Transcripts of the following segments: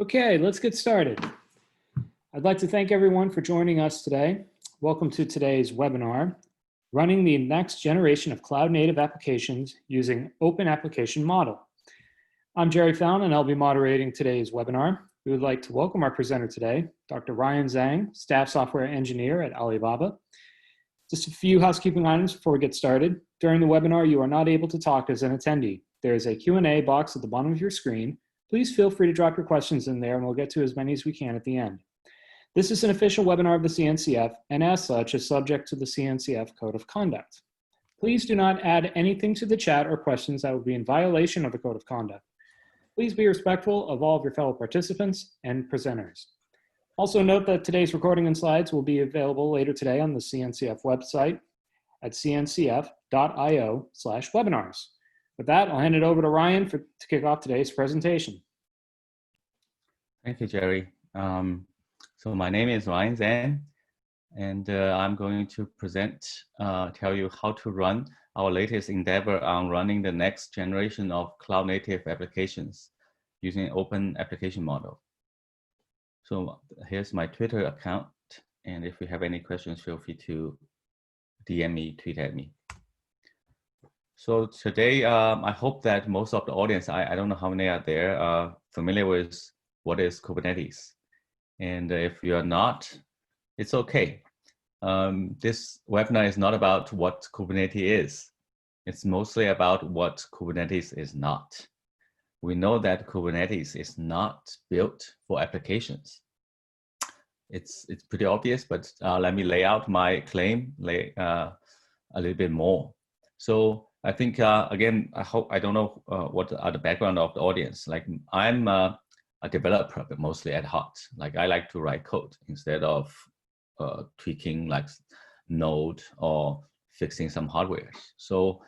Okay, let's get started. I'd like to thank everyone for joining us today. Welcome to today's webinar, Running the Next Generation of Cloud-Native Applications Using Open Application Model. I'm Jerry Fallon, and I'll be moderating today's webinar. We would like to welcome our presenter today, Dr. Ryan Zhang, Staff Software Engineer at Alibaba. Just a few housekeeping items before we get started. During the webinar, you are not able to talk as an attendee. There is a Q&A box at the bottom of your screen. Please feel free to drop your questions in there and we'll get to as many as we can at the end. This is an official webinar of the CNCF and as such is subject to the CNCF Code of Conduct. Please do not add anything to the chat or questions that would be in violation of the Code of Conduct. Please be respectful of all of your fellow participants and presenters. Also note that today's recording and slides will be available later today on the CNCF website at cncf.io/webinars. With that, I'll hand it over to Ryan to kick off today's presentation. Thank you, Jerry. So my name is Ryan Zhang, and I'm going to tell you how to run our latest endeavor on running the next generation of cloud-native applications using an open application model. So here's my Twitter account, and if you have any questions, feel free to DM me, tweet at me. So today, I hope that most of the audience, I don't know how many are there, are familiar with what is Kubernetes. And if you're not, it's okay. This webinar is not about what Kubernetes is. It's mostly about what Kubernetes is not. We know that Kubernetes is not built for applications. It's pretty obvious, but let me lay out my claim a little bit more. So I think, again, I don't know what are the background of the audience. Like I'm a developer, but mostly at heart. Like I like to write code instead of tweaking like Node or fixing some hardware. So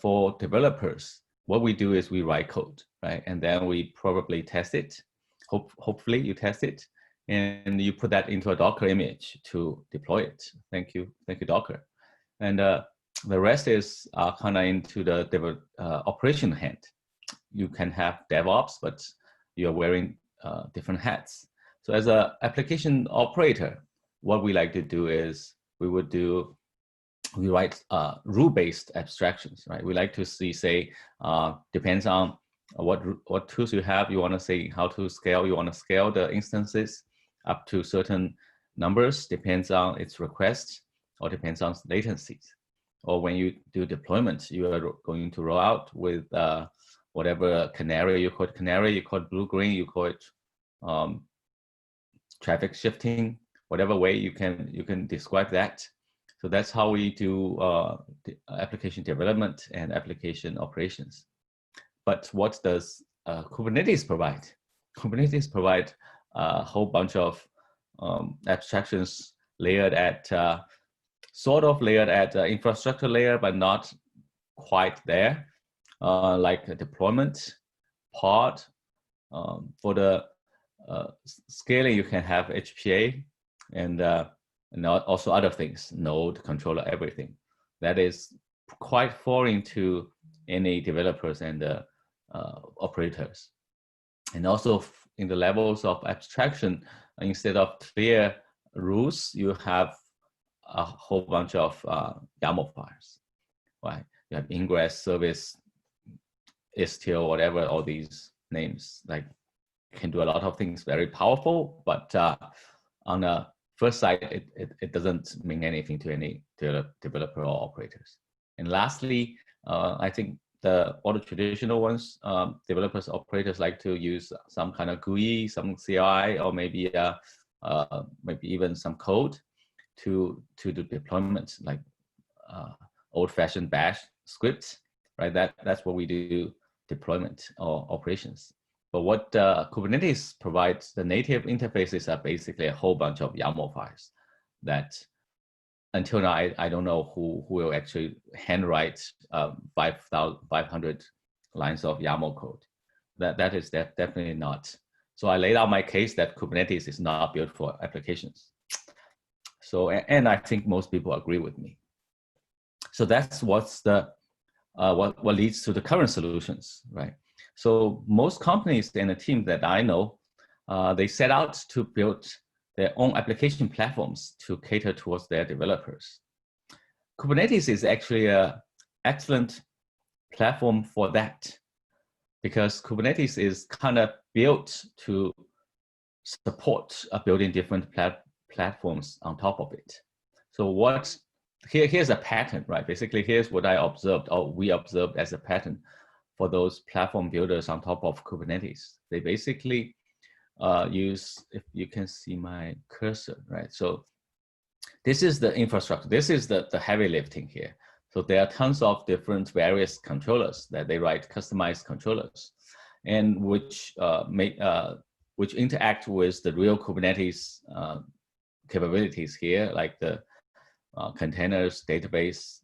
for developers, what we do is we write code, right? And then we probably test it. Hopefully you test it and you put that into a Docker image to deploy it. Thank you, Docker. And the rest is kind of into the operation hand. You can have DevOps, but you're wearing different hats. So as an application operator, what we like to do is we write rule-based abstractions, right? We like to say, depends on what tools you have. You want to say how to scale. You want to scale the instances up to certain numbers, depends on its request or depends on latencies. Or when you do deployment, you are going to roll out with whatever canary, you call it blue-green, you call it traffic shifting, whatever way you can describe that. So that's how we do application development and application operations. But what does Kubernetes provide? Kubernetes provide a whole bunch of abstractions layered at sort of layered at infrastructure layer, but not quite there, like a deployment pod. For the scaling, you can have HPA and also other things, node, controller, everything. That is quite foreign to any developers and operators. And also in the levels of abstraction, instead of clear rules, you have a whole bunch of YAML files, right? You have ingress, service, istio, whatever, all these names, like can do a lot of things very powerful, but on the first sight, it doesn't mean anything to any developer or operators. And lastly, I think all the traditional ones, developers, operators like to use some kind of GUI, some CLI, or maybe even some code to do deployment, like old-fashioned bash scripts, right? That's what we do, deployment or operations. But what Kubernetes provides, the native interfaces are basically a whole bunch of YAML files that until now, I don't know who will actually handwrite 500 lines of YAML code. That is definitely not. So I laid out my case that Kubernetes is not built for applications. So, and I think most people agree with me. So that's what leads to the current solutions, right? So most companies and the teams that I know they set out to build their own application platforms to cater towards their developers. Kubernetes is actually an excellent platform for that, because Kubernetes is kind of built to support building different platforms on top of it. So here's a pattern, right? Basically, here's what I observed, or we observed as a pattern for those platform builders on top of Kubernetes. They basically use, if you can see my cursor, right? So this is the infrastructure. This is the heavy lifting here. So there are tons of different various controllers that they write customized controllers, and which interact with the real Kubernetes capabilities here, like the containers, database.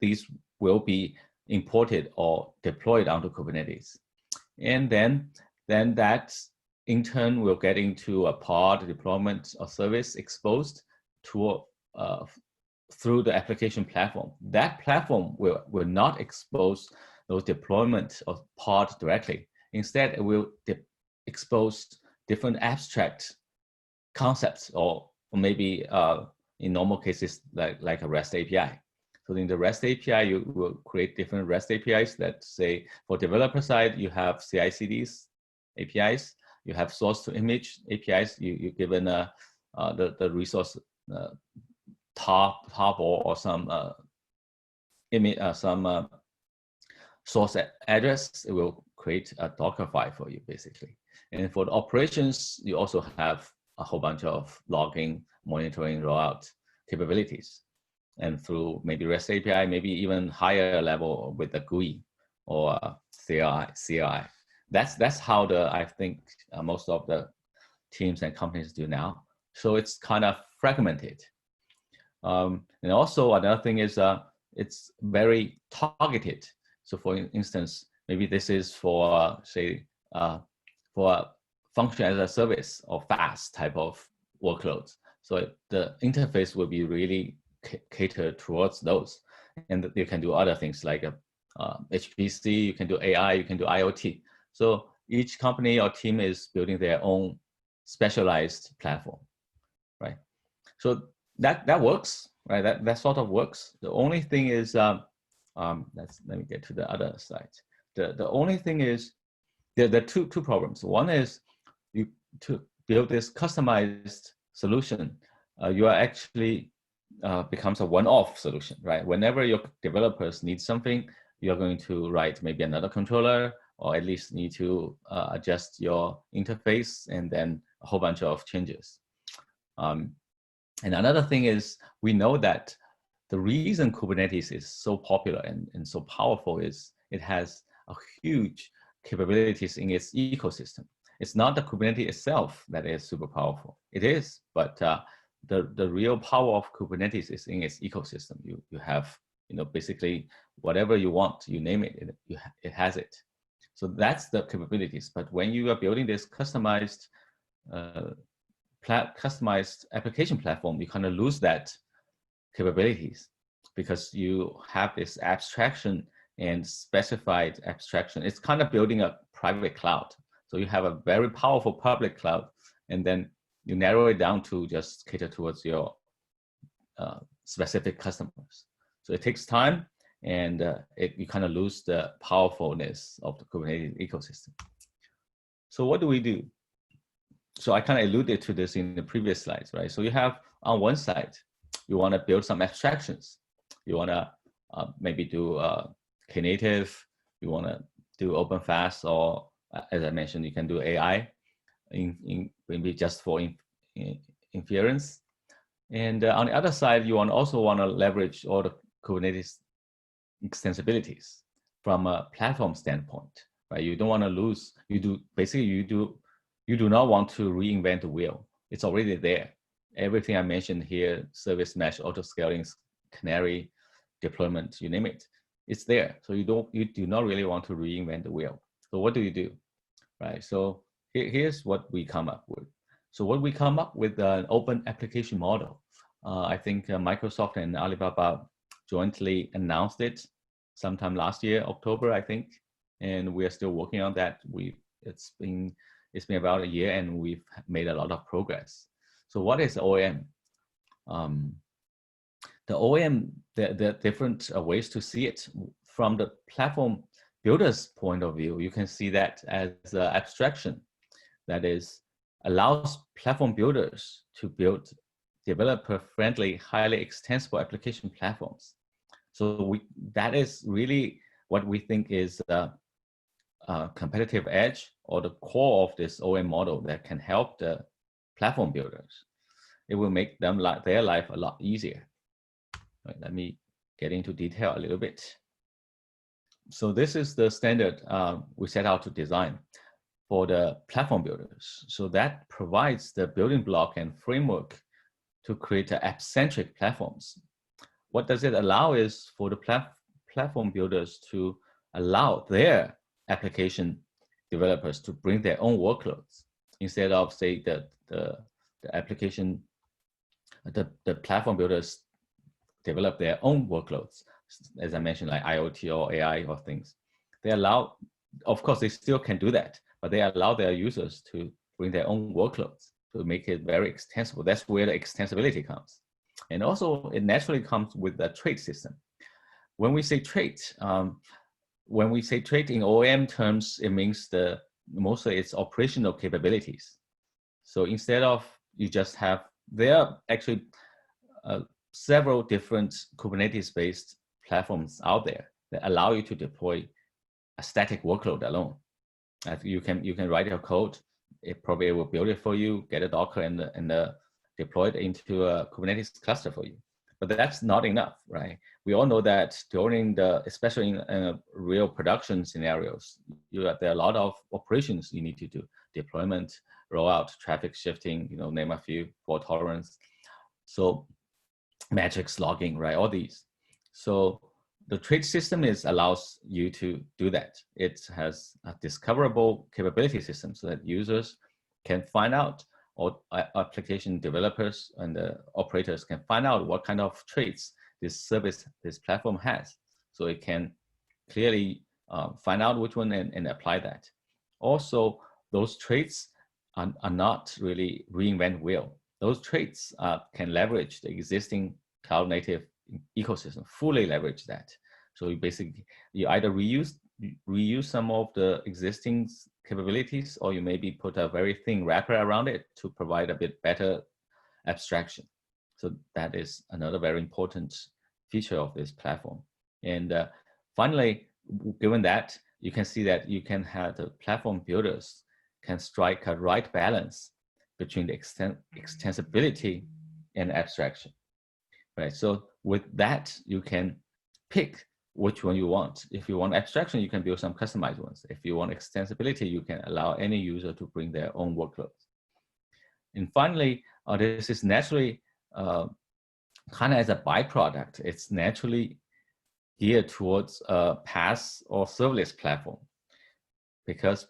These will be imported or deployed onto Kubernetes, and then that in turn will get into a pod deployment or service exposed to through the application platform. That platform will not expose those deployment of pod directly. Instead, it will expose different abstract concepts, or maybe in normal cases like a REST API. So in the REST API, you will create different REST APIs that say, for developer side, you have CI/CDs APIs, you have source to image APIs. You're given the resource top or some image, some source address. It will create a Docker file for you, basically. And for the operations, you also have a whole bunch of logging, monitoring, rollout capabilities. And through maybe REST API, maybe even higher level with the GUI or CLI. That's how I think most of the teams and companies do now. So it's kind of fragmented. And also another thing is it's very targeted. So for instance, maybe this is for say for function as a service or fast type of workloads. So the interface will be really catered towards those, and you can do other things like HPC. You can do AI. You can do IoT. So each company or team is building their own specialized platform, right? So that works, right? That sort of works. The only thing is, let me get to the other side. The only thing is, there are two problems. One is to build this customized solution, you are actually becomes a one-off solution, right? Whenever your developers need something, you're going to write maybe another controller, or at least need to adjust your interface, and then a whole bunch of changes. And another thing is, we know that the reason Kubernetes is so popular and so powerful is it has a huge capabilities in its ecosystem. It's not the Kubernetes itself that is super powerful. It is, but the real power of Kubernetes is in its ecosystem. You have, basically whatever you want, you name it, it has it. So that's the capabilities. But when you are building this customized application platform, you kind of lose that capabilities, because you have this abstraction and specified abstraction. It's kind of building a private cloud. So you have a very powerful public cloud, and then you narrow it down to just cater towards your specific customers. So it takes time, and you kind of lose the powerfulness of the Kubernetes ecosystem. So what do we do? So I kind of alluded to this in the previous slides, right? So you have, on one side, you want to build some abstractions. You want to maybe do Knative. You want to do OpenFast, or as I mentioned, you can do AI in maybe just for inference. And on the other side, you also want to leverage all the Kubernetes extensibilities from a platform standpoint, right? You don't want to lose. You do not want to reinvent the wheel. It's already there. Everything I mentioned here, service mesh, auto-scaling, canary, deployment, you name it, it's there. So you do not really want to reinvent the wheel. So what do you do, right? So here's what we come up with. So what we come up with an open application model. I think Microsoft and Alibaba jointly announced it sometime last year, October, I think, and we are still working on that. It's It's been about a year and we've made a lot of progress. So what is OAM? The OAM, there are different ways to see it. From the platform builder's point of view, you can see that as an abstraction that is allows platform builders to build developer-friendly, highly extensible application platforms. So that is really what we think is a competitive edge or the core of this OAM model that can help the platform builders. It will make them their life a lot easier. Right, let me get into detail a little bit. So this is the standard we set out to design for the platform builders. So that provides the building block and framework to create app-centric platforms. What does it allow is for the platform builders to allow their application developers to bring their own workloads instead of, say, the application, the platform builders develop their own workloads, as I mentioned, like IoT or AI or things. They allow, of course, they still can do that, but they allow their users to bring their own workloads to make it very extensible. That's where the extensibility comes. And also, it naturally comes with the trait system. When we say trait, in OAM terms, it means mostly it's operational capabilities. So instead of you just have, there are actually several different Kubernetes-based platforms out there that allow you to deploy a static workload alone. You can write your code, it probably will build it for you, get a Docker and deploy it into a Kubernetes cluster for you. But that's not enough, right? We all know that during especially in real production scenarios, there are a lot of operations you need to do: deployment, rollout, traffic shifting, name a few, fault tolerance. So metrics logging, right? All these. So the trait system allows you to do that. It has a discoverable capability system so that users can find out, or application developers and the operators can find out what kind of traits this platform has. So it can clearly find out which one and apply that. Also, those traits are not really reinvent wheel. Those traits can leverage the existing cloud native ecosystem, fully leverage that. So you either reuse some of the existing capabilities, or you maybe put a very thin wrapper around it to provide a bit better abstraction. So that is another very important feature of this platform. And finally, given that, you can see that you can have the platform builders can strike a right balance between the extensibility and abstraction, right? So with that, you can pick which one you want. If you want abstraction, you can build some customized ones. If you want extensibility, you can allow any user to bring their own workloads. And finally, this is naturally kind of as a byproduct, it's naturally geared towards a PaaS or serverless platform. Because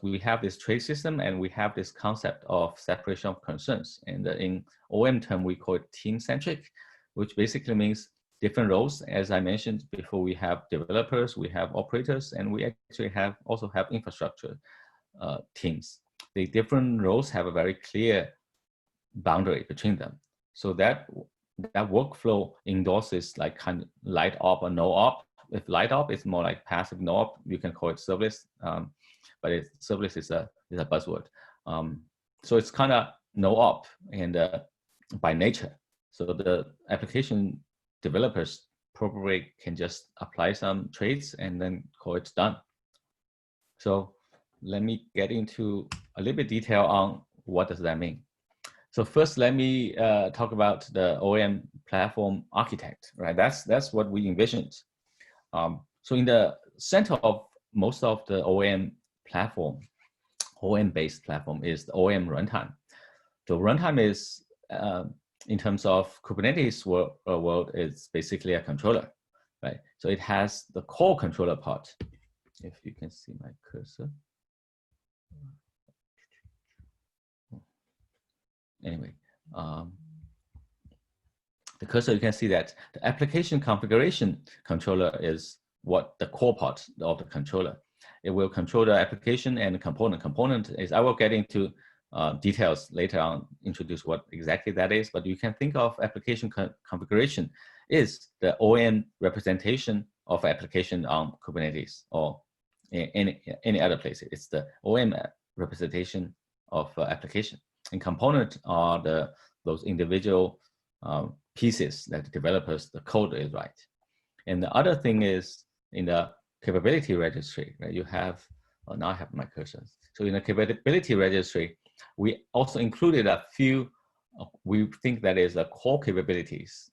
we have this trait system and we have this concept of separation of concerns. And in OAM term, we call it team-centric, which basically means different roles. As I mentioned before, we have developers, we have operators, and we actually also have infrastructure teams. The different roles have a very clear boundary between them. So that workflow endorses like kind of light op or no op. If light op is more like passive, no op, you can call it serverless. But serverless is a buzzword. So it's kind of no op and by nature. So the application developers probably can just apply some traits and then call it done. So let me get into a little bit detail on what does that mean. So first, let me talk about the OAM platform architect, right? That's what we envisioned. So in the center of most of the OAM platform, OAM-based platform is the OAM runtime. The runtime is, in terms of Kubernetes world, it's basically a controller, right? So it has the core controller part. If you can see my cursor. Anyway, the cursor, you can see that the application configuration controller is what the core part of the controller. It will control the application and component. Component is, I will get into details later on, introduce what exactly that is, but you can think of application configuration is the OAM representation of application on Kubernetes or in any other place. It's the OAM representation of application. And component are those individual pieces that the developers, the code is right. And the other thing is in the capability registry, right? You have, now I have my cursor. So in the capability registry, we also included a few, we think that is the core capabilities.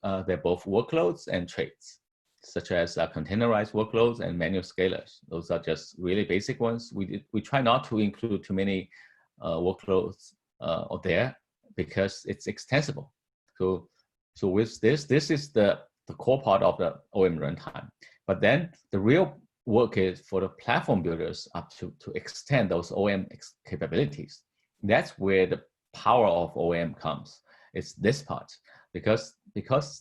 They're both workloads and traits, such as containerized workloads and manual scalars. Those are just really basic ones. We try not to include too many workloads there because it's extensible. So with this is the core part of the OAM runtime. But then the real work is for the platform builders up to extend those OAM capabilities. That's where the power of OAM comes. It's this part, because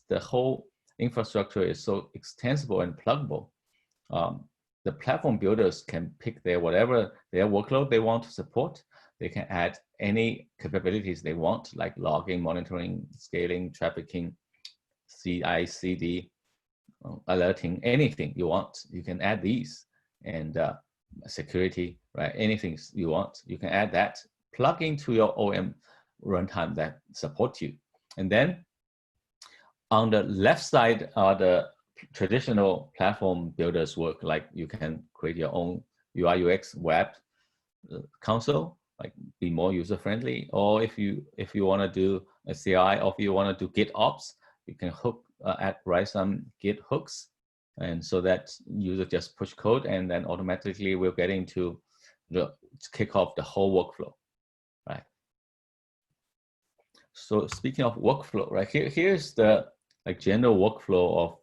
the whole infrastructure is so extensible and pluggable. The platform builders can pick their workload they want to support. They can add any capabilities they want, like logging, monitoring, scaling, trafficking, CI/CD, alerting, anything you want. You can add these, and security, right? Anything you want, you can add that, plug into your OAM runtime that support you. And then on the left side are the traditional platform builders work, like you can create your own UI UX web console, like be more user friendly. Or if you want to do a CI, or if you want to do GitOps, you can write some Git hooks, and so that user just push code and then automatically we're getting to kick off the whole workflow, right? So speaking of workflow, right, here's the general workflow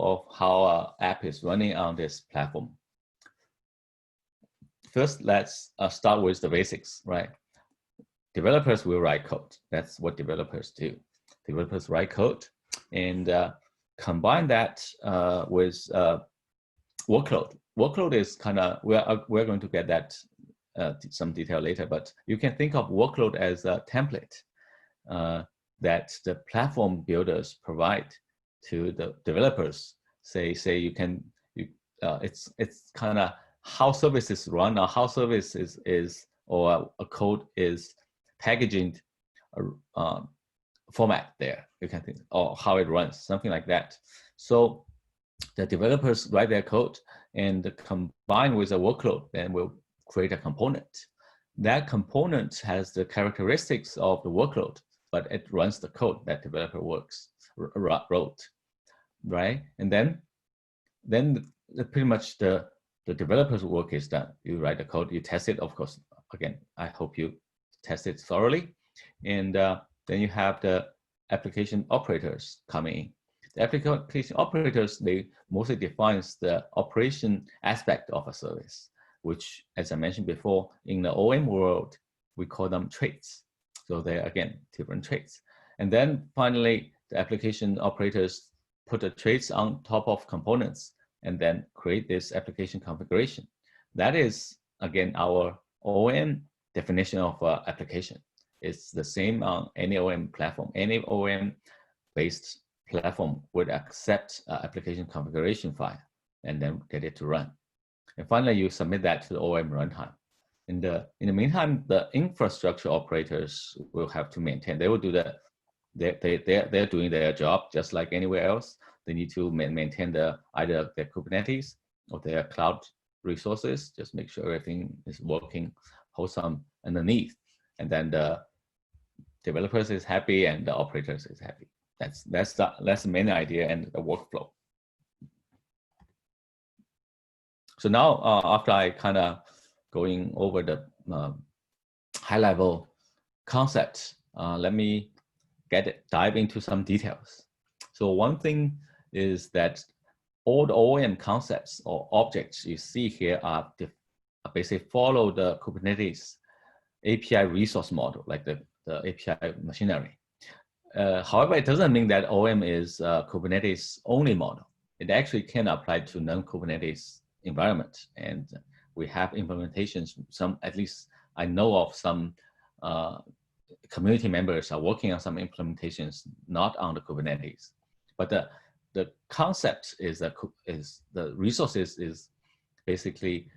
of how an app is running on this platform. First, let's start with the basics, right? Developers will write code. That's what developers do. Developers write code and combine that with workload. Workload is kind of, we're going to get that some detail later, but you can think of workload as a template that the platform builders provide to the developers. Say it's kind of how services run, or how services is or a code is packaging format there. You can think, or how it runs, something like that. So the developers write their code and combine with a workload, then we'll create a component. That component has the characteristics of the workload, but it runs the code that developer wrote, right? And then pretty much the developer's work is done. You write the code, you test it, of course. Again, I hope you test it thoroughly. And then you have the application operators coming in. The application operators, they mostly defines the operation aspect of a service, which, as I mentioned before, in the OAM world, we call them traits. So they're, again, different traits. And then finally, the application operators put the traits on top of components and then create this application configuration. That is, again, our OAM definition of application. It's the same on any OAM platform. Any OAM-based platform would accept application configuration file and then get it to run. And finally, you submit that to the OAM runtime. In the meantime, the infrastructure operators will have to maintain. They will do that. They're doing their job just like anywhere else. They need to maintain either their Kubernetes or their cloud resources. Just make sure everything is working wholesome underneath, and then the developers is happy and the operators is happy. That's the main idea and the workflow. So now, after I kind of going over the high-level concepts, let me dive into some details. So one thing is that all the OAM concepts or objects you see here are basically follow the Kubernetes API resource model, like the API machinery. However, it doesn't mean that OAM is Kubernetes only model. it actually can apply to non-Kubernetes environment. And we have implementations, at least I know of some community members are working on some implementations not on the Kubernetes. But the concept is that the resources is basically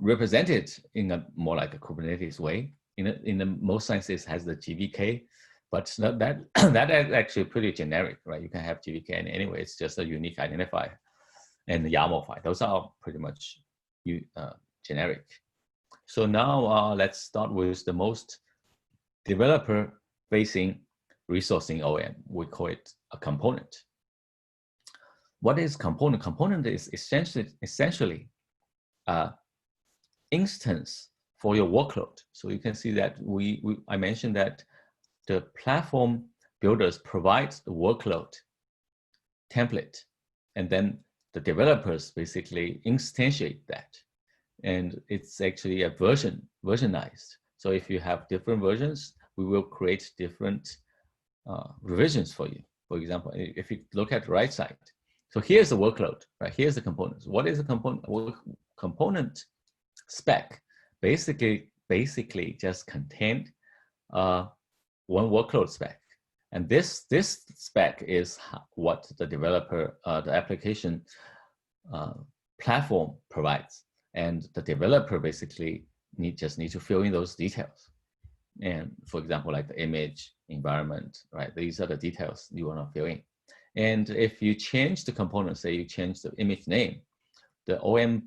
represented in a more like a Kubernetes way. In the most senses has the GVK, but that is actually pretty generic, right? You can have GVK and anyway, it's just a unique identifier and the YAML file. Those are pretty much generic. So now let's start with the most developer-facing resource in OAM. We call it a component. What is component? Component is essentially instance for your workload. So you can see that I mentioned that the platform builders provide the workload template, and then the developers basically instantiate that. And it's actually a versionized. So if you have different versions, we will create different revisions for you. For example, if you look at the right side, so here's the workload, right? Here's the components. What is a component? Well, component spec basically just contained one workload spec. And this spec is what the developer, the application platform provides. And the developer basically just need to fill in those details. And for example, like the image, environment, right? These are the details you want to fill in. And if you change the component, say you change the image name, the OAM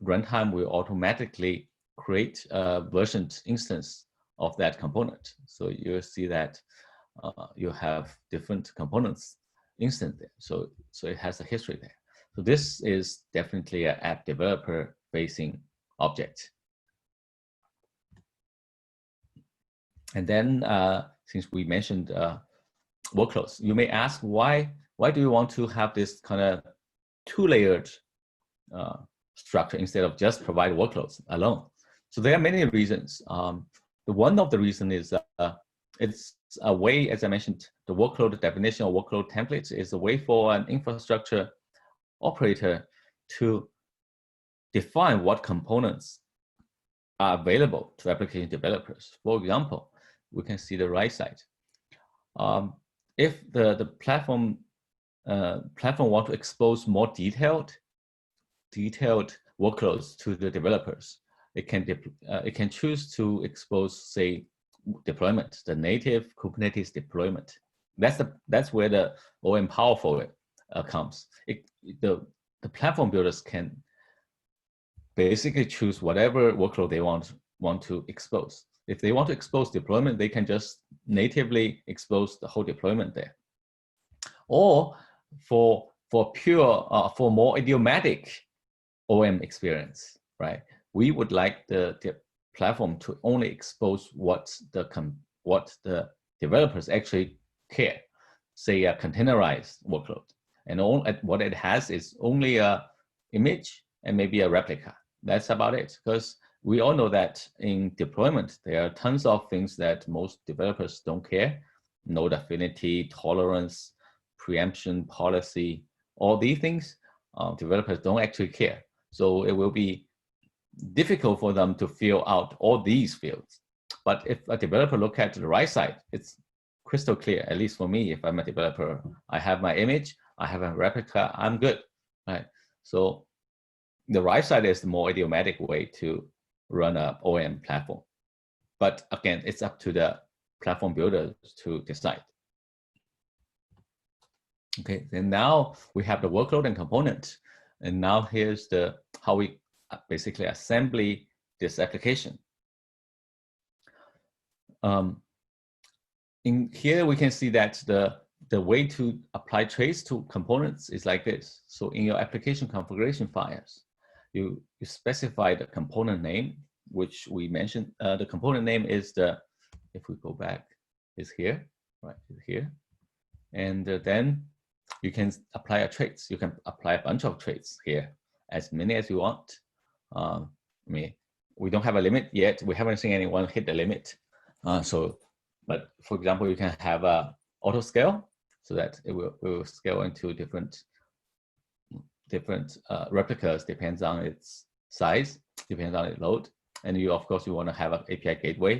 runtime will automatically create a versioned instance of that component. So you'll see that you have different components instant there. So it has a history there. So this is definitely an app developer facing object. And then since we mentioned workloads, you may ask why do you want to have this kind of two-layered structure instead of just provide workloads alone? So there are many reasons. One of the reasons is it's a way, as I mentioned, the workload definition or workload templates is a way for an infrastructure operator to define what components are available to application developers. For example, we can see the right side. If the platform want to expose more detailed workloads to the developers, it can choose to expose, say, deployment, the native Kubernetes deployment. That's where the OAM powerful comes. The platform builders can basically choose whatever workload they want to expose. If they want to expose deployment, they can just natively expose the whole deployment there. Or for more idiomatic OAM experience, right? We would like the platform to only expose what the developers actually care, say a containerized workload, and what it has is only a image and maybe a replica. That's about it, because we all know that in deployment, there are tons of things that most developers don't care. Node affinity, tolerance, preemption, policy, all these things, developers don't actually care. So it will be difficult for them to fill out all these fields. But if a developer look at the right side, it's crystal clear, at least for me, if I'm a developer, I have my image, I have a replica, I'm good, right? So the right side is the more idiomatic way to run a OAM platform. But again, it's up to the platform builders to decide. Okay, then now we have the workload and component. And now here's how we basically assembly this application. In here, we can see that the way to apply trace to components is like this. So in your application configuration files, you specify the component name, which we mentioned. The component name is if we go back, is here, right, here. And then you can apply a traits. You can apply a bunch of traits here, as many as you want. I mean, we don't have a limit yet. We haven't seen anyone hit the limit. But for example, you can have a auto scale so that it will scale into different different replicas depends on its size, depends on its load. And you, of course, you want to have an API gateway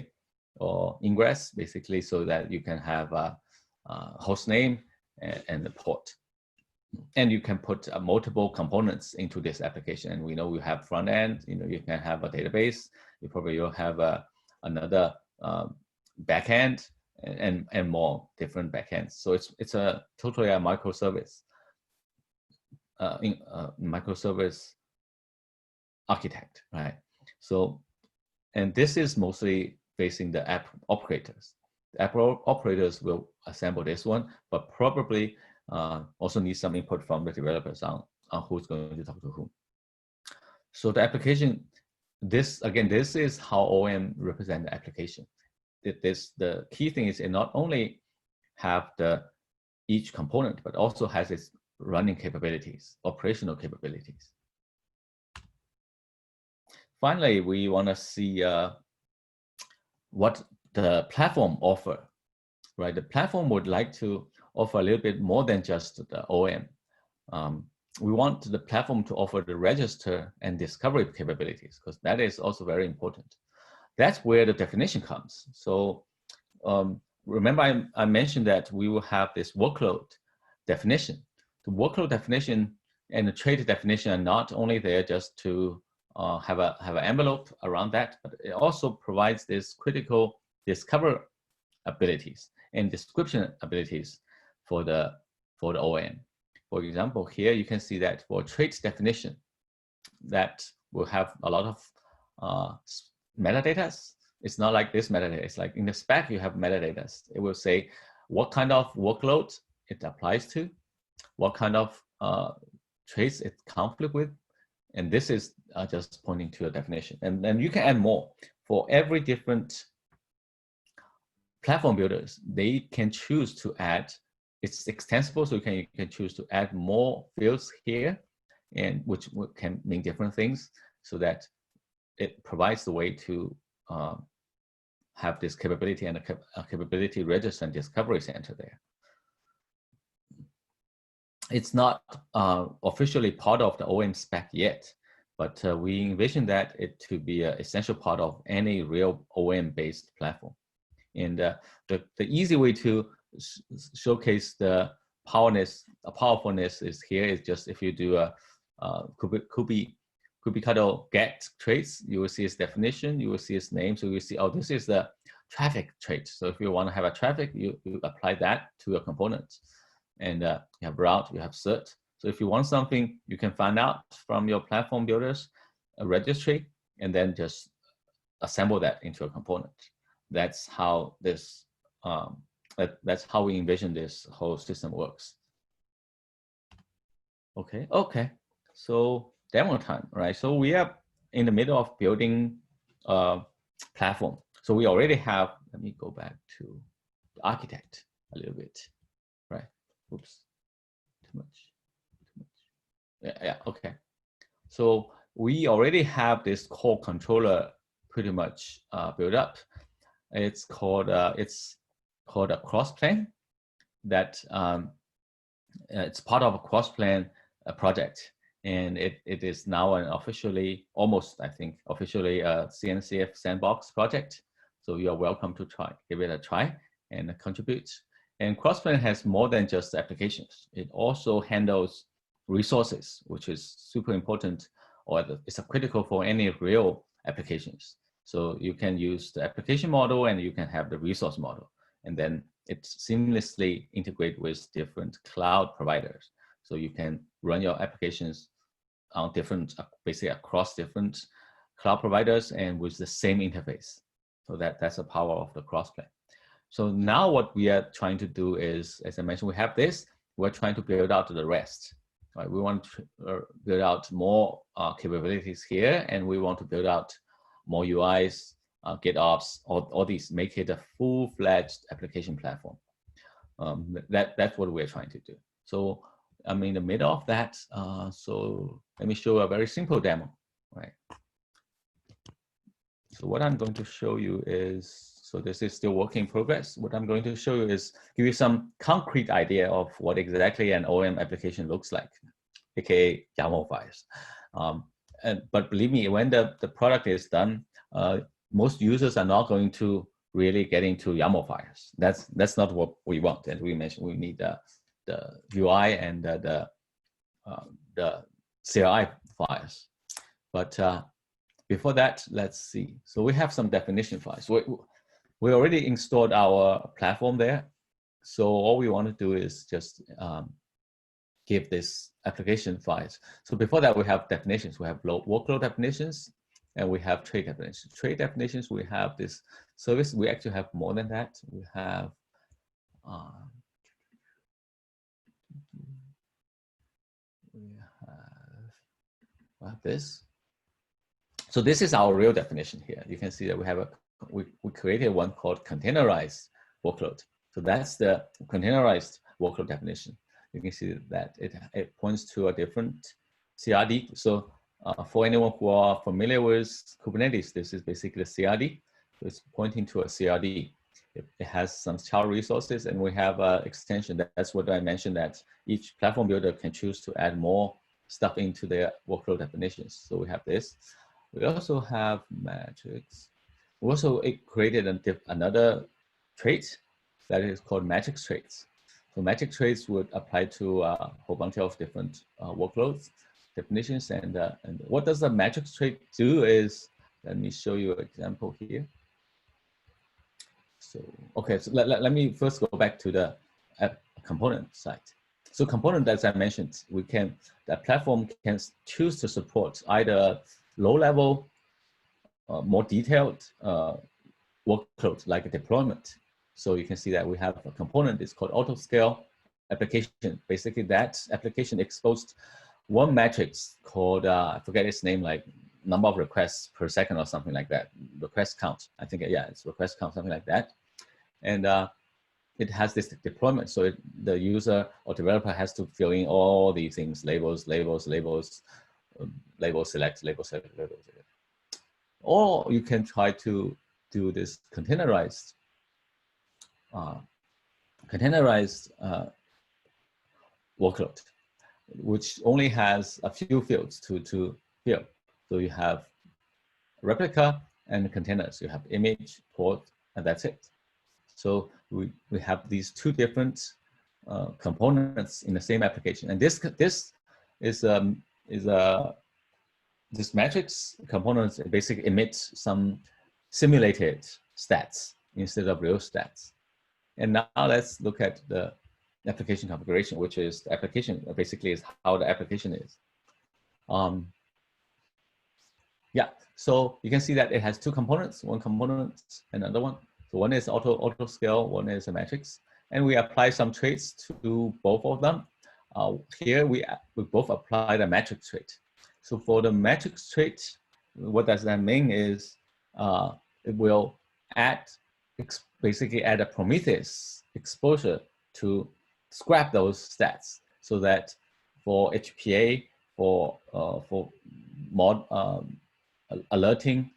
or ingress, basically, so that you can have a host name and the port. And you can put multiple components into this application. And we know we have front end, you can have a database. You probably will have another backend and more different backends. So it's a totally a microservice, microservice architect, right? So, and this is mostly facing the app operators. The app operators will assemble this one, but probably also need some input from the developers on who's going to talk to whom. So the application, this is how OAM represent the application. The key thing is it not only have each component, but also has its running capabilities, operational capabilities. Finally, we want to see what the platform offer, right? The platform would like to offer a little bit more than just the OAM. We want the platform to offer the register and discovery capabilities, because that is also very important. That's where the definition comes. So remember I mentioned that we will have this workload definition. The workload definition and the trait definition are not only there just to have an envelope around that, but it also provides this critical discover abilities and description abilities for the OAM. For example, here you can see that for trait definition, that will have a lot of metadata. It's not like this metadata. It's like in the spec you have metadata. It will say what kind of workload it applies to, what kind of traits it conflict with, and this is just pointing to a definition. And then you can add more for every different platform builders. They can choose to add. It's extensible, so you can choose to add more fields here, and which can mean different things, so that it provides the way to have this capability and a capability register and discovery center there. It's not officially part of the OAM spec yet, but we envision that it to be an essential part of any real OAM-based platform. And the easy way to showcase the powerfulness is here is just if you do a kubectl get traits, you will see its definition, you will see its name, so you will see, oh, this is the traffic trait. So if you want to have a traffic, you apply that to a component. And you have route, you have cert. So if you want something, you can find out from your platform builders a registry, and then just assemble that into a component. That's how this that's how we envision this whole system works. Okay. So demo time, right? So we are in the middle of building a platform. So we already have, let me go back to the architect a little bit, right? Oops, too much. Yeah, okay. So we already have this core controller pretty much built up. It's called a cross-plane that it's part of a cross-plane project. And it is now an officially, almost, I think, officially a CNCF sandbox project. So you are welcome to give it a try and contribute. And Crossplane has more than just applications. It also handles resources, which is super important, or it's critical for any real applications. So you can use the application model and you can have the resource model. And then it seamlessly integrates with different cloud providers. So you can run your applications on different, basically across different cloud providers and with the same interface. So that's the power of the crossplane. So now what we are trying to do is, as I mentioned, we have this, we're trying to build out the rest. Right? We want to build out more capabilities here, and we want to build out more UIs, GitOps, all these, make it a full-fledged application platform. That's what we're trying to do. So I'm in the middle of that. So let me show a very simple demo, right? So what I'm going to show you is, so this is still work in progress. What I'm going to show you is give you some concrete idea of what exactly an OAM application looks like. aka YAML files. But believe me, when the product is done, most users are not going to really get into YAML files. That's not what we want. As we mentioned, we need the UI and the CLI files. But before that, let's see. So we have some definition files. We already installed our platform there. So all we want to do is just give this application files. So before that, we have definitions. We have workload definitions, and we have trait definitions. Trait definitions, we have this service. We actually have more than that. We have this. So this is our real definition here. You can see that we have we created one called containerized workload. So that's the containerized workload definition. You can see that it points to a different CRD. So for anyone who are familiar with Kubernetes, this is basically a CRD. So it's pointing to a CRD. It has some child resources, and we have an extension. That's what I mentioned, that each platform builder can choose to add more stuff into their workload definitions. So we have this. We also have metrics. We also created another trait that is called matrix traits. So matrix traits would apply to a whole bunch of different workloads, definitions, and what does the matrix trait do is, let me show you an example here. So, okay, so let me first go back to the component side. So component, as I mentioned, the platform can choose to support either low-level, more detailed workload like a deployment. So you can see that we have a component, it's called autoscale application. Basically, that application exposed one matrix called, I forget its name, like number of requests per second or something like that. Request count, I think, yeah, it's request count, something like that. And it has this deployment. So the user or developer has to fill in all these things, labels, labels, labels, label select, label select, label select. Or you can try to do this containerized workload, which only has a few fields to fill. So you have replica and containers. You have image, port, and that's it. So we have these two different components in the same application, and this matrix components basically emits some simulated stats instead of real stats. And now let's look at the application configuration, which is the application, basically is how the application is. Yeah, so you can see that it has two components, one component and another one. So one is auto scale, one is a matrix, and we apply some traits to both of them. Here we both apply the matrix trait. So for the matrix trait, what does that mean is it will basically add a Prometheus exposure to scrap those stats, so that for HPA, for mod alerting,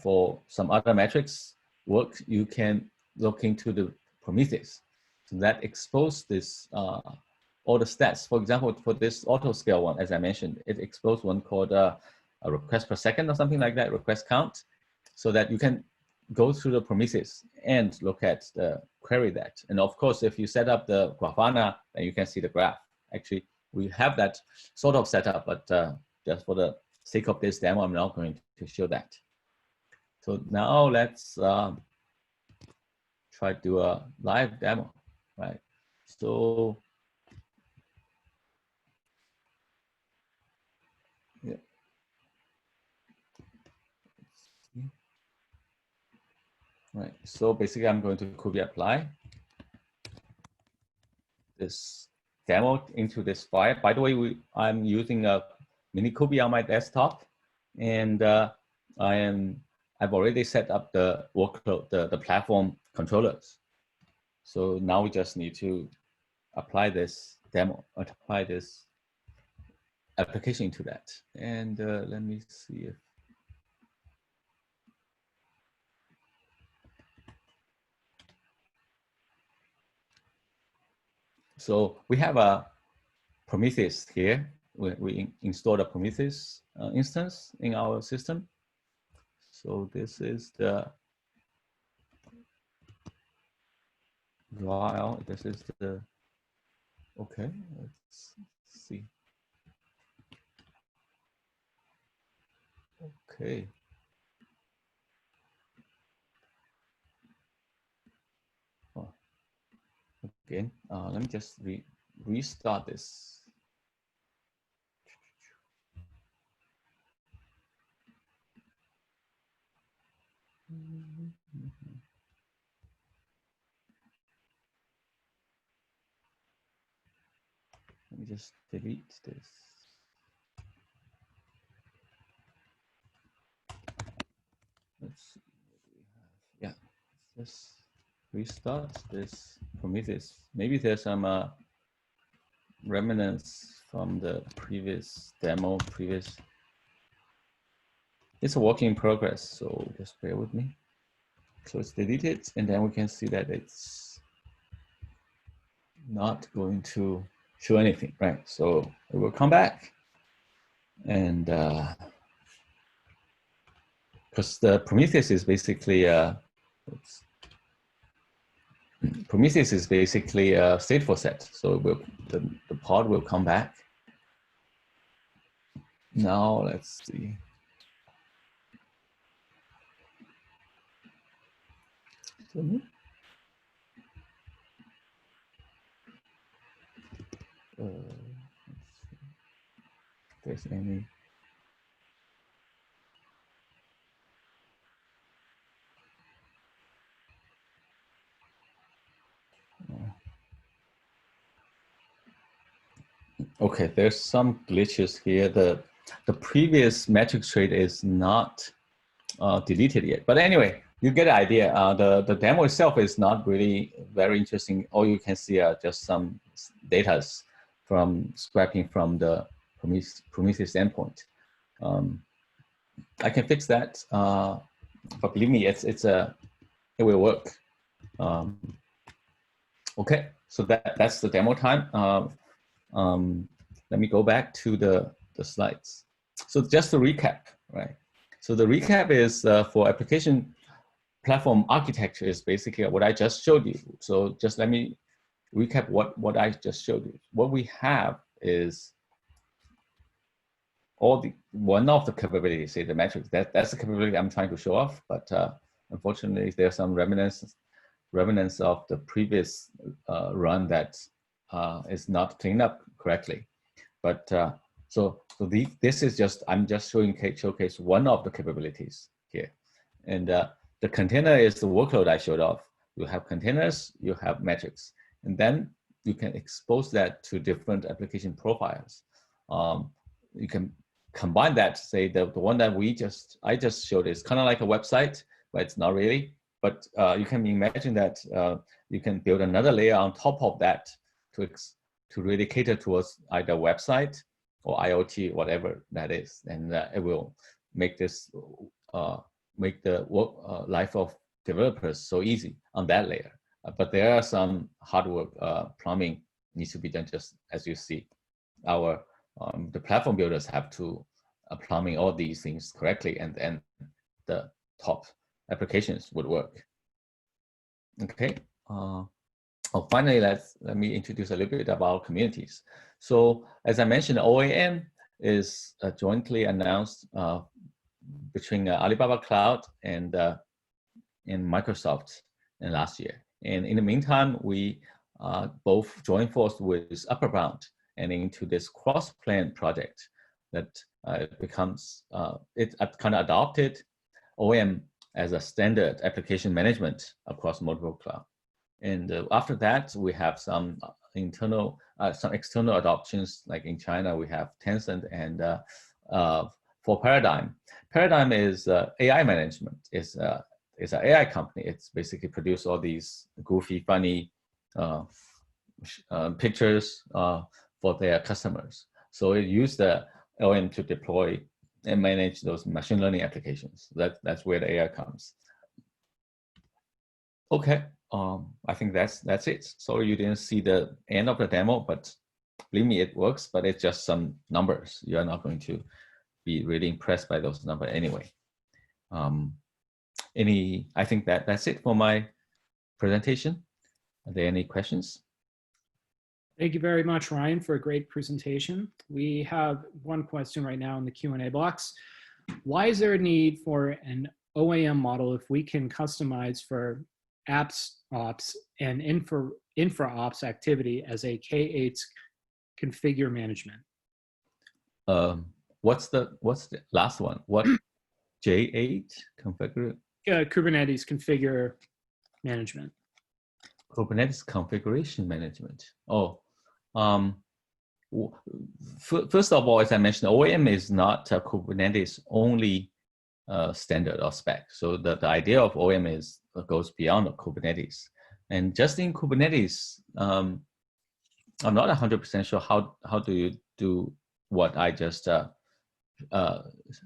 for some other metrics work, you can look into the Prometheus. So that expose this all the stats. For example, for this auto scale one, as I mentioned, it exposed one called a request per second or something like that, request count, so that you can go through the Prometheus and look at the query that. And of course, if you set up the Grafana, then you can see the graph. Actually, we have that sort of setup, but just for the sake of this demo, I'm not going to show that. So now let's try to do a live demo, right? So yeah. Right. So basically, I'm going to Kubernetes apply this demo into this file. By the way, I'm using a mini Kubernetes on my desktop, and I've already set up the workload, the platform controllers. So now we just need to apply this demo, apply this application to that. And let me see if. So we have a Prometheus here. we installed a Prometheus instance in our system. So this is the while this is the okay. Let's see. Okay. Oh, again, let me just restart this. Let me just delete this. Let's see what we have. Yeah, let's restart this Prometheus. Maybe there's some remnants from the previous demo. It's a work in progress, so just bear with me. So it's deleted, and then we can see that it's not going to show anything, right? So it will come back, and because the Prometheus is basically Prometheus is basically a stateful set, so the pod will come back. Now let's see. Let's see if there's any. Okay, there's some glitches here. The previous metric trait is not deleted yet. But anyway, you get the idea. The demo itself is not really very interesting. All you can see are just some data from scrapping from the Prometheus endpoint. I can fix that, but believe me, it will work. Okay, so that's the demo time. Let me go back to the slides. So just to recap, right? So the recap is for application platform architecture is basically what I just showed you. So just let me recap what I just showed you. What we have is one of the capabilities, say the metrics. That's the capability I'm trying to show off. But unfortunately, there's some remnants of the previous run that is not cleaned up correctly. But this is just, I'm just showcase one of the capabilities here. And the container is the workload I showed off. You have containers, you have metrics, and then you can expose that to different application profiles. You can combine that, say the one that I just showed is kind of like a website, but it's not really. But you can imagine that you can build another layer on top of that to really cater towards either website or IoT, whatever that is, and it will make this make the life of developers so easy on that layer. But there are some hard work plumbing needs to be done, just as you see. The platform builders have to plumbing all these things correctly, and then the top applications would work. Okay. Finally, let me introduce a little bit about communities. So as I mentioned, OAM is jointly announced between Alibaba Cloud and Microsoft in last year. And in the meantime, we both joined forces with Upperbound and into this cross-plan project that becomes, it kind of adopted OAM as a standard application management across multiple clouds. And after that, we have some external adoptions, like in China, we have Tencent, and for Paradigm. Paradigm is AI management. It's an AI company. It's basically produce all these goofy, funny pictures for their customers. So it used the OAM to deploy and manage those machine learning applications. That's where the AI comes. Okay, I think that's it. Sorry you didn't see the end of the demo, but believe me, it works, but it's just some numbers. You are not going to be really impressed by those numbers anyway. I think that's it for my presentation. Are there any questions? Thank you very much, Ryan, for a great presentation. We have one question right now in the Q&A box. Why is there a need for an OAM model if we can customize for apps ops and infra ops activity as a K8 configure management? What's the last one? What J8 configure? Kubernetes configure management. Kubernetes configuration management. Oh, first of all, as I mentioned, OAM is not a Kubernetes only standard or spec. So the idea of OAM goes beyond Kubernetes. And just in Kubernetes, I'm not 100% sure how do you do what I just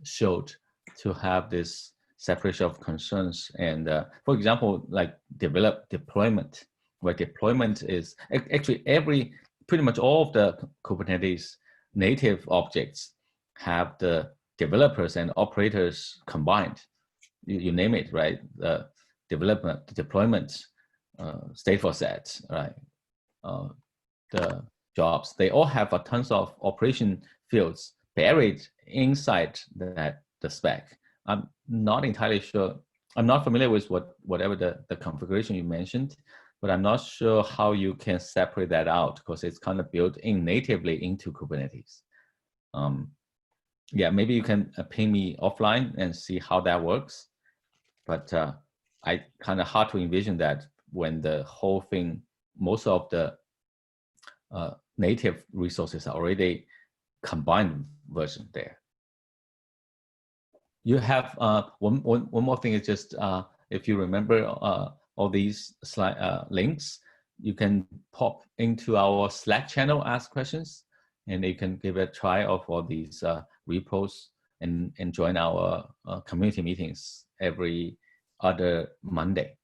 showed to have this separation of concerns. And for example, like deployment, where deployment is actually pretty much all of the Kubernetes native objects have the developers and operators combined. You name it, right? The development, the deployment, stateful sets, right? The jobs, they all have a tons of operation fields buried inside the spec. I'm not entirely sure. I'm not familiar with whatever the configuration you mentioned, but I'm not sure how you can separate that out because it's kind of built in natively into Kubernetes. Yeah, maybe you can ping me offline and see how that works. But I kind of hard to envision that when the whole thing, most of the native resources are already combined version there. You have one more thing is just if you remember all these slide links, you can pop into our Slack channel, ask questions, and you can give it a try of all these repos and join our community meetings every other Monday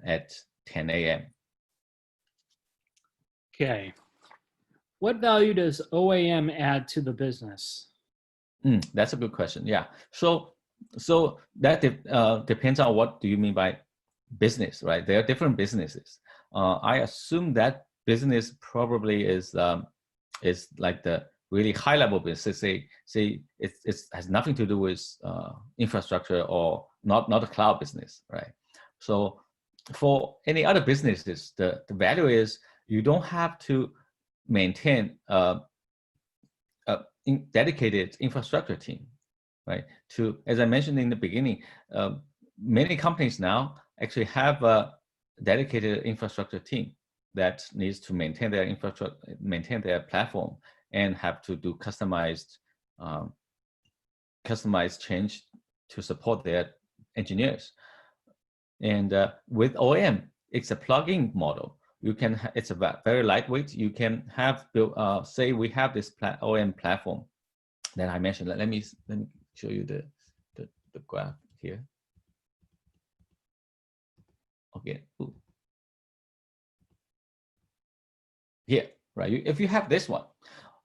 at 10 a.m. Okay. What value does OAM add to the business? That's a good question. Yeah. So that depends on what do you mean by business, right? There are different businesses. I assume that business probably is like the really high level business. Say it has nothing to do with infrastructure or not a cloud business, right? So for any other businesses, the value is you don't have to maintain dedicated infrastructure team, right? As I mentioned in the beginning, many companies now actually have a dedicated infrastructure team that needs to maintain their infrastructure, maintain their platform, and have to do customized change to support their engineers. And with OAM, it's a plug-in model. You can, it's very lightweight. You can have built, say we have this OAM platform that I mentioned. Let me show you the graph here. Okay. Ooh. Here, right? If you have this one,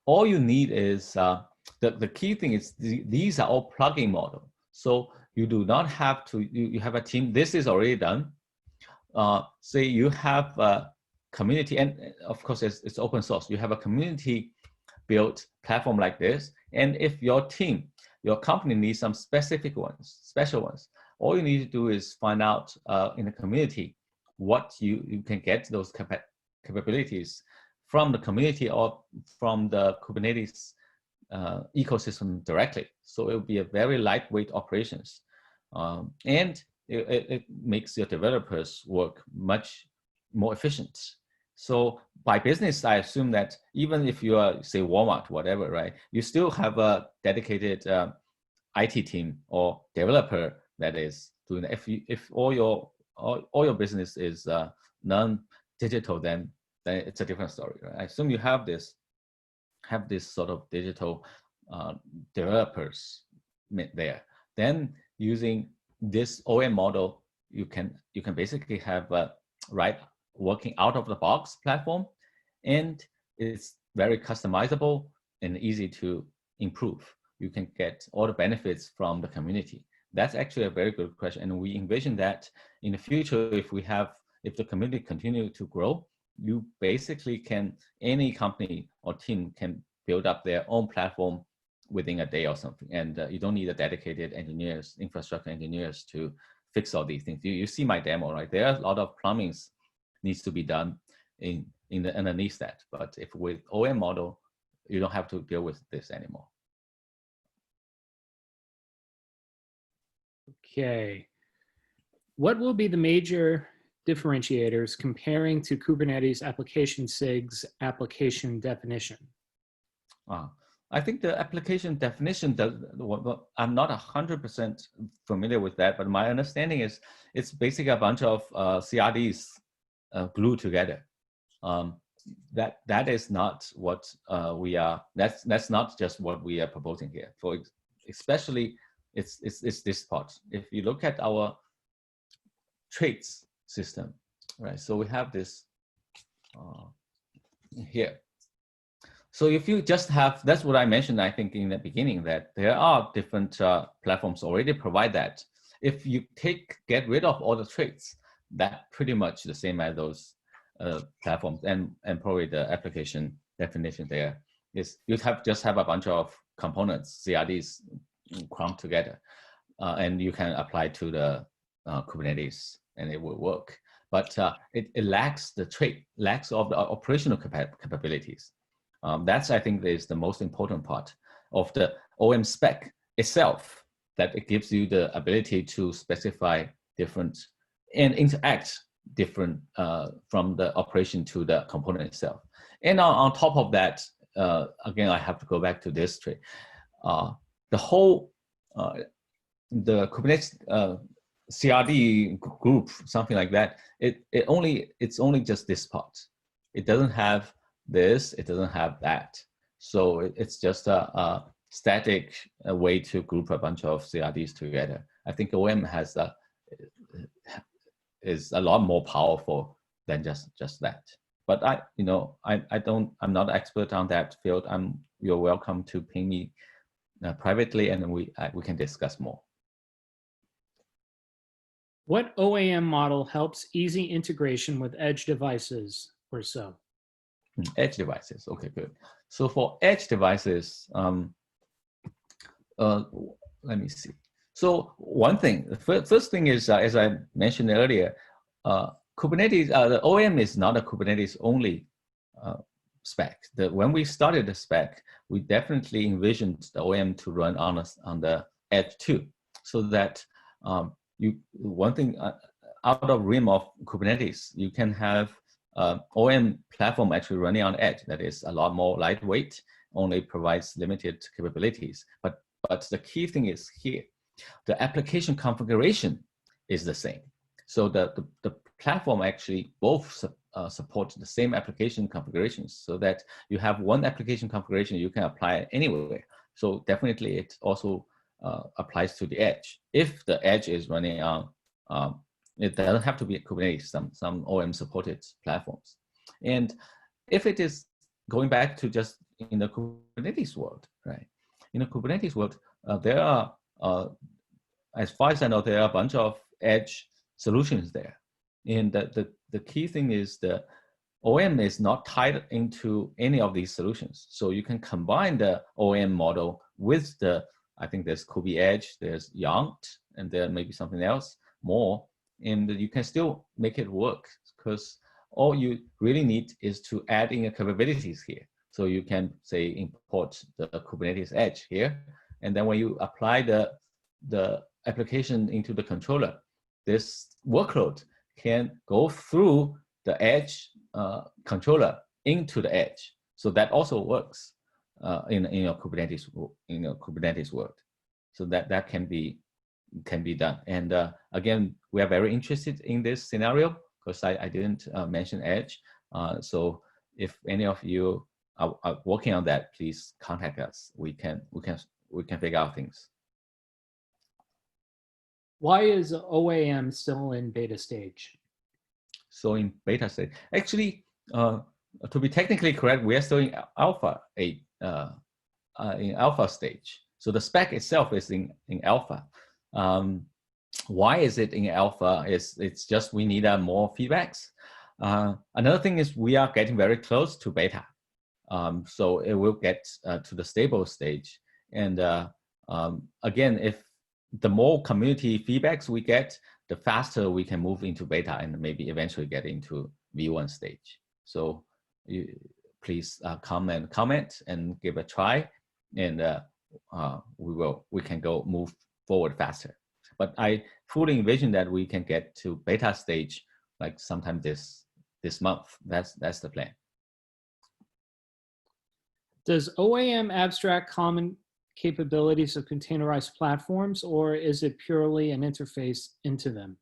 all you need is the key thing is these are all plug-in model. So you do not have to. You have a team. This is already done. Say you have a community, and of course it's open source. You have a community built platform like this, and if your team, your company needs some specific ones, special ones, all you need to do is find out in the community what you can get those capabilities from the community or from the Kubernetes ecosystem directly. So it will be a very lightweight operations, and it makes your developers work much more efficient. So by business, I assume that even if you are, say, Walmart, whatever, right, you still have a dedicated IT team or developer that is doing that. If all your business is non-digital, then it's a different story, right? I assume you have this sort of digital developers there. Then using this OAM model, you can basically have a working out of the box platform, and it's very customizable and easy to improve. You can get all the benefits from the community. That's actually a very good question. And we envision that in the future, if the community continue to grow, you basically any company or team can build up their own platform within a day or something. And you don't need a dedicated engineers, infrastructure engineers to fix all these things. You see my demo, right? There are a lot of plumbings needs to be done underneath that. But if with OAM model, you don't have to deal with this anymore. Okay. What will be the major differentiators comparing to Kubernetes application SIG's application definition? I think the application definition I'm not 100% familiar with that, but my understanding is it's basically a bunch of CRDs glued together. That is not what we are. That's not just what we are proposing here. For especially, it's this part. If you look at our traits system, right? So we have this here. So if you just have, that's what I mentioned, I think in the beginning, that there are different platforms already provide that. If you get rid of all the traits, that pretty much the same as those platforms, and probably the application definition there is you just have a bunch of components, CRDs clumped together, and you can apply to the Kubernetes and it will work. But it lacks the lacks of the operational capabilities. That's, I think, is the most important part of the OAM spec itself, that it gives you the ability to specify different and interact different from the operation to the component itself. And on top of that, again, I have to go back to this trait. The whole, the Kubernetes CRD group, something like that, it's only just this part. It doesn't have this, it doesn't have that. So it's just a static way to group a bunch of CRDs together. I think OAM is a lot more powerful than just that. But I'm not an expert on that field. You're welcome to ping me privately, and we can discuss more. What OAM model helps easy integration with edge devices or so? Edge devices, okay, good. So for edge devices, let me see. So one thing, the first thing is, as I mentioned earlier, Kubernetes, the OAM is not a Kubernetes only spec. When we started the spec, we definitely envisioned the OAM to run on the edge too, so that one thing out of realm of Kubernetes, you can have OAM platform actually running on edge that is a lot more lightweight, only provides limited capabilities. But the key thing is here, the application configuration is the same. So the platform actually both support the same application configurations, so that you have one application configuration you can apply anywhere. So definitely it also applies to the edge. If the edge is running on, it doesn't have to be Kubernetes, some OAM supported platforms. And if it is going back to just in the Kubernetes world, right? In the Kubernetes world, there are, as far as I know, there are a bunch of edge solutions there. And the key thing is the OAM is not tied into any of these solutions. So you can combine the OAM model with I think there's Kubi Edge, there's Yaml, and there may be something else more, and you can still make it work, because all you really need is to add in capabilities here. So you can say import the Kubernetes Edge here, and then when you apply the application into the controller, this workload can go through the Edge controller into the Edge. So that also works in your Kubernetes world. So that can be done. And again, we are very interested in this scenario, because I didn't mention Edge. So if any of you are working on that, please contact us. We can figure out things. Why is OAM still in beta stage? So in beta stage, actually, to be technically correct, we are still in alpha in alpha stage. So the spec itself is in alpha. Why is it in alpha? It's just we need more feedbacks. Another thing is we are getting very close to beta. So it will get to the stable stage. And again, if the more community feedbacks we get, the faster we can move into beta and maybe eventually get into V1 stage. So please come and comment and give a try, and we can move forward faster. But I fully envision that we can get to beta stage like sometime this month. That's the plan. Does OAM abstract common capabilities of containerized platforms, or is it purely an interface into them?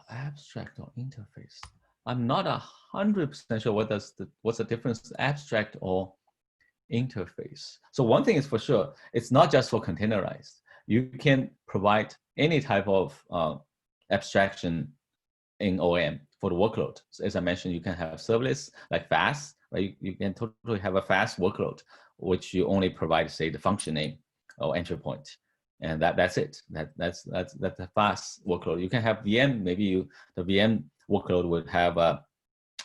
Abstract or interface? I'm not 100% sure what's the difference, abstract or interface. So one thing is for sure, it's not just for containerized. You can provide any type of abstraction in OAM for the workload. So as I mentioned, you can have serverless like fast, right? You can totally have a fast workload, which you only provide, say, the function name or entry point, and that's it. That's a fast workload. You can have VM. Maybe the VM workload would have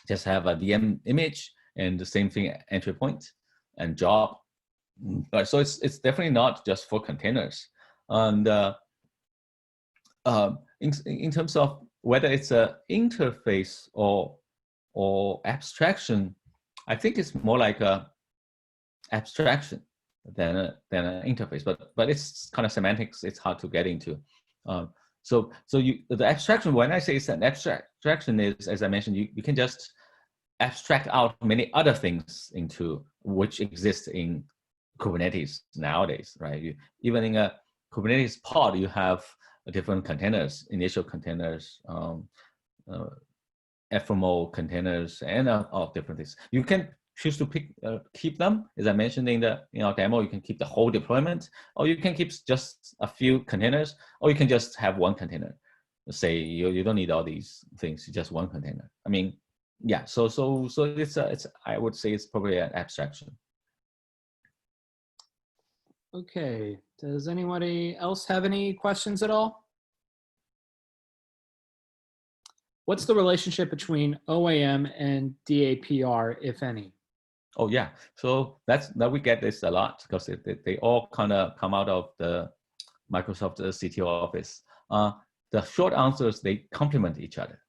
just have a VM image and the same thing, entry point and job. So it's definitely not just for containers. And in terms of whether it's an interface or abstraction, I think it's more like a abstraction than an interface. But it's kind of semantics. It's hard to get into. So the abstraction, when I say it's an abstraction, is, as I mentioned, you can just abstract out many other things into which exist in Kubernetes nowadays, right? Even in a Kubernetes pod, you have different containers, initial containers, ephemeral containers, and all different things. You can choose to keep them, as I mentioned in our demo. You can keep the whole deployment, or you can keep just a few containers, or you can just have one container. Say you don't need all these things, just one container. I mean, yeah. So it's I would say it's probably an abstraction. Okay. Does anybody else have any questions at all? What's the relationship between OAM and DAPR, if any? Oh yeah, so that we get this a lot because they all kind of come out of the Microsoft CTO office. The short answer is they complement each other.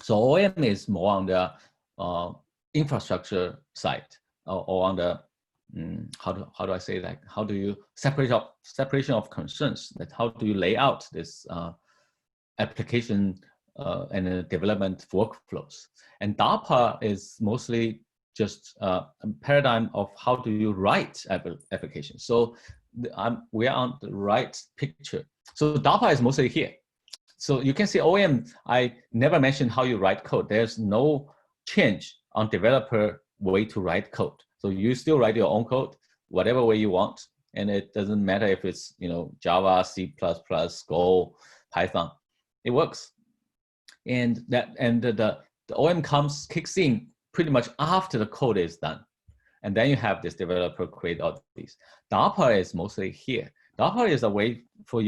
So OAM is more on the infrastructure side, or on the how do I say that? How do you separation of concerns? That how do you lay out this application and development workflows? And DAPA is mostly just a paradigm of how do you write applications. So we are on the right picture. So DAPA is mostly here. So you can see OAM, I never mentioned how you write code. There's no change on developer way to write code. So you still write your own code, whatever way you want. And it doesn't matter if it's Java, C++, Go, Python, it works. And the OAM kicks in pretty much after the code is done. And then you have this developer create all these. DAPA is mostly here. DAPA is a way for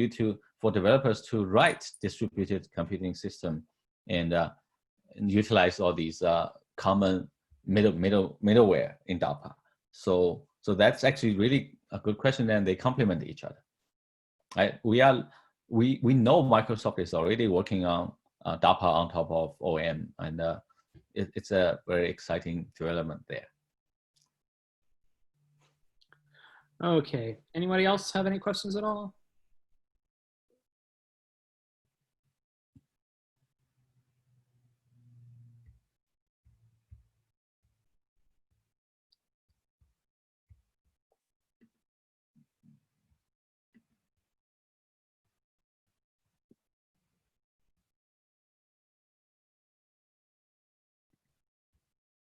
developers to write distributed computing system and utilize all these common middleware in DAPA. So that's actually really a good question, and they complement each other. Right? We know Microsoft is already working on DAPA on top of OAM, and it's a very exciting development there. Okay. Anybody else have any questions at all?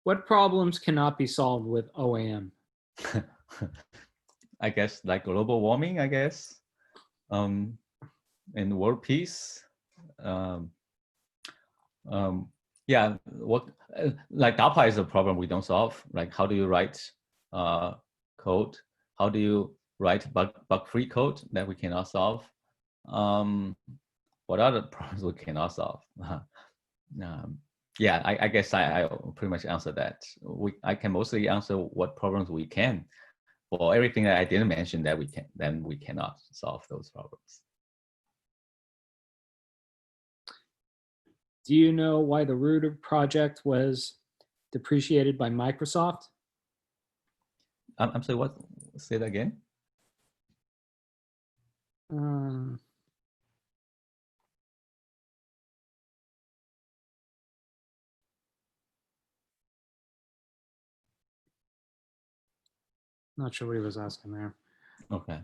What problems cannot be solved with OAM? I guess like global warming, I guess, and world peace. Yeah, like DARPA is a problem we don't solve. Like, how do you write code? How do you write bug-free code that we cannot solve? What other problems we cannot solve? Yeah, I guess I pretty much answered that. I can mostly answer what problems we can. For everything that I didn't mention that we can, then we cannot solve those problems. Do you know why the root project was depreciated by Microsoft? I'm sorry, what? Say that again? Not sure what he was asking there. Okay.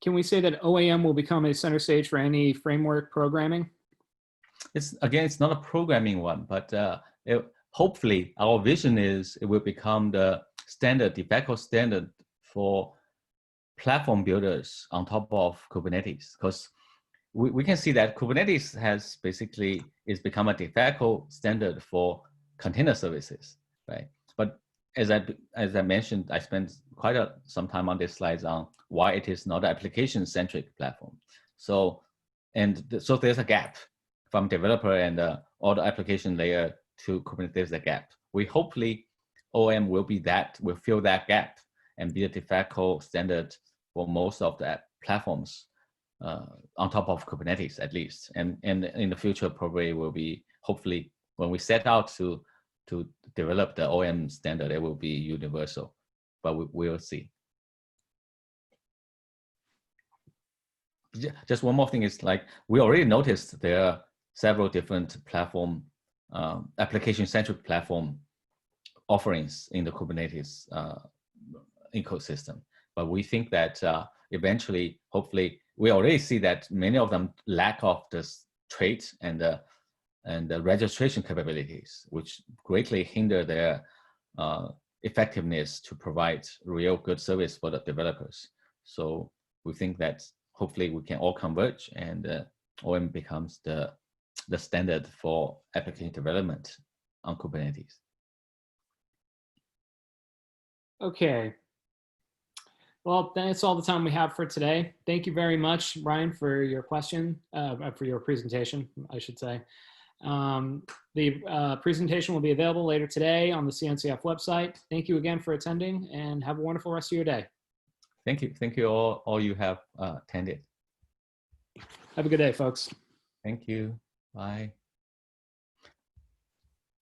Can we say that OAM will become a center stage for any framework programming? It's not a programming one, but hopefully our vision is it will become the standard, de facto standard for platform builders on top of Kubernetes, because we can see that Kubernetes has basically is become a de facto standard for container services, right? But as I mentioned, I spent quite some time on these slides on why it is not an application-centric platform. So there's a gap from developer and all the application layer to Kubernetes. There's a gap. We hopefully OAM will fill that gap and be a de facto standard for most of the platforms on top of Kubernetes at least. And in the future probably will be, hopefully when we set out to develop the OAM standard, it will be universal, but we will see. Just one more thing is, like, we already noticed there are several different platform, application-centric platform offerings in the Kubernetes ecosystem. But we think that eventually, hopefully, we already see that many of them lack of this trait and the registration capabilities, which greatly hinder their effectiveness to provide real good service for the developers. So we think that hopefully we can all converge and OAM becomes the standard for application development on Kubernetes. Okay. Well, that's all the time we have for today. Thank you very much, Ryan, for your question, for your presentation, I should say. The presentation will be available later today on the CNCF website. Thank you again for attending, and have a wonderful rest of your day. Thank you. Thank you all you have attended. Have a good day, folks. Thank you. Bye.